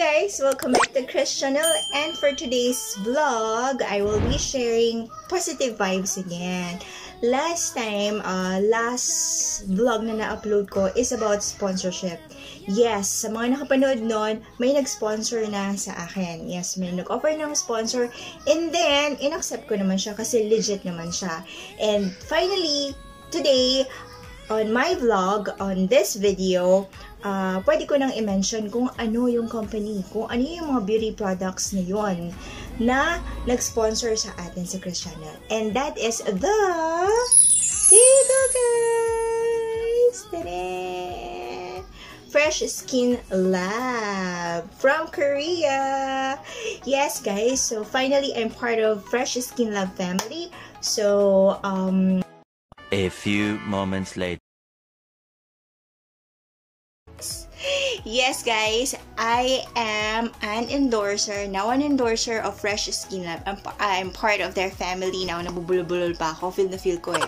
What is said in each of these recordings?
guys! Welcome back to Chris channel, and for today's vlog, I will be sharing positive vibes again. Last vlog na na-upload ko is about sponsorship. Yes, sa mga nakapanood nun, may nag-sponsor na sa akin. Yes, may nag-offer ng sponsor, and then, in-accept ko naman siya kasi legit naman siya. And finally, today, on my vlog, on this video, pwede ko nang i-mention kung ano yung company, kung ano yung mga beauty products na yun na nag-sponsor sa atin sa Chris channel. And that is the... Dito guys! Tada! Fresh Skin Lab from Korea. Yes guys, so finally I'm part of Fresh Skin Lab family. So, a few moments later. Yes guys, I am an endorser, now an endorser of Fresh Skin Lab. I'm part of their family now. Nabubulol-bulol pa ako, feel na feel ko eh.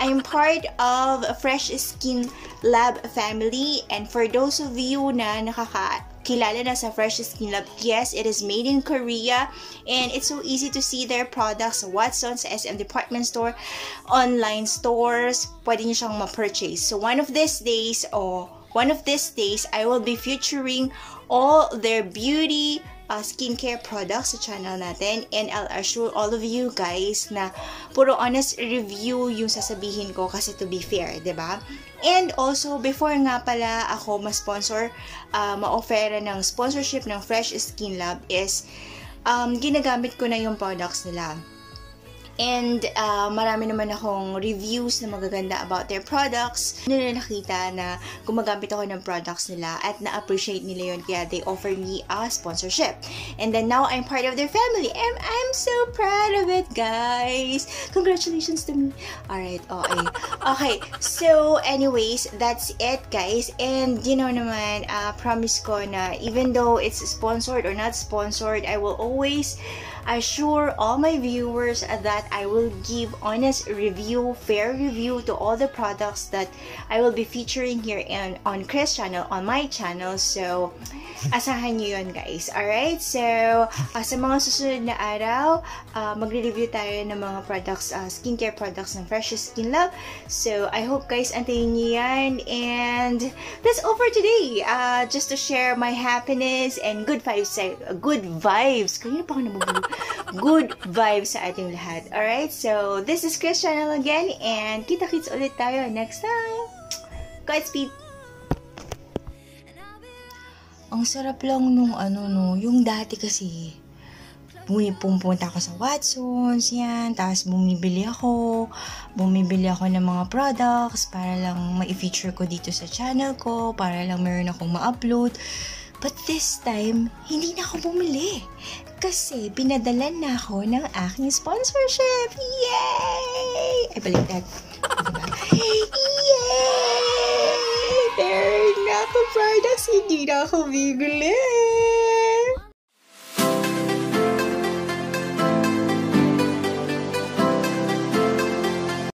I'm part of Fresh Skin Lab family, and for those of you na kilala na sa Fresh Skin Lab, yes, it is made in Korea, and it's so easy to see their products sa Watsons, SM Department Store, online stores, pwede nyo siyang ma-purchase. So one of these days, I will be featuring all their beauty skincare products sa channel natin, and I'll assure all of you guys na puro honest review yung sasabihin ko kasi to be fair, diba? And also, before nga pala ako ma-sponsor, ma-offera ng sponsorship ng Fresh Skin Lab is ginagamit ko na yung products nila. And marami naman akong reviews na magaganda about their products. Nila nakita na gumagamit ako ng products nila at na-appreciate nila yun, kaya they offer me a sponsorship. And then now I'm part of their family, and I'm so proud of it, guys. Congratulations to me. Alright, okay. Okay, so anyways, that's it, guys. And you know naman, promise ko na even though it's sponsored or not sponsored, I will always assure all my viewers that I will give honest review, fair review to all the products that I will be featuring here on Chris channel, on my channel. So, asahan nyo yun guys. Alright? So, sa mga susunod na araw, magre-review tayo ng mga products, skincare products ng Fresh Skin Lab. So, I hope guys antayin nyo yan. And that's all for today. Just to share my happiness and good vibes. Kanina pa ako nabubulo. Good vibes sa ating lahat. Alright, so this is Chris channel again, and kita-kits ulit tayo next time. Godspeed! Ang sarap lang nung yung dati kasi pumunta ako sa Watsons, yan, tapos bumibili ako ng mga products para lang ma-feature ko dito sa channel ko, para lang meron akong ma-upload. But this time, hindi na ako bumili. Kasi pinadalan na ako ng aking sponsorship. Yay! Ay, baliktad. Yay! Meron na ako products, hindi na ako bibili.